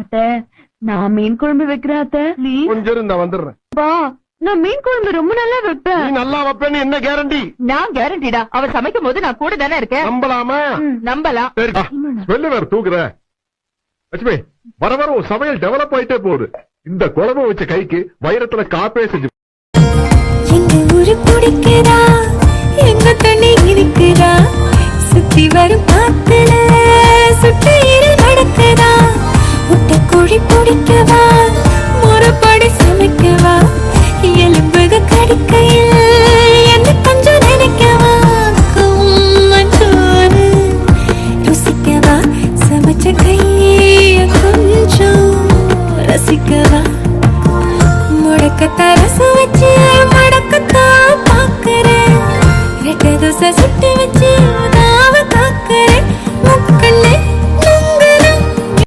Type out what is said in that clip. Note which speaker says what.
Speaker 1: அத்தை நான் மீன் குழம்பு வைக்கிறேன் அத்தை.
Speaker 2: கொஞ்சம் இரு, நான் வந்துடுறேன்.
Speaker 1: பா நான் மீன் குழம்பு ரொம்ப நல்லா வைப்பேன்.
Speaker 2: நீ நல்லா வைப்பேன்னு என்ன கேரண்டி?
Speaker 1: நான் கேரண்டிடா. அவ சமைக்கும் போது நான் கூட தானே இருக்கேன்.
Speaker 2: நம்பலாமா?
Speaker 1: நம்பலாம்.
Speaker 2: ஸ்மெல்லு வேற தூக்குற. லட்சுமி, வர வர உன் சமையல் டெவலப் ஆயிட்டே போகுது. இந்த குழம்பு வச்ச கைக்கு வைரத்துல காப்பே செஞ்சு.
Speaker 3: எங்க ஊரு பிடிக்கிறா, எங்க தண்ணி இருக்கிறா, சுத்தி வரும் காத்துல சுட்டு நடக்குதா, முட்டை கோழி பிடிக்கவா, முறைப்படி சமைக்கவா, எலும்புக கடிக்கையில் என்ன கொஞ்சம் நினைக்கவா, மஞ்சோறு ருசிக்கவா, சமைச்ச கைய கொஞ்சம் ரசிக்கவா, முடக்கத்த ரசம் வச்சு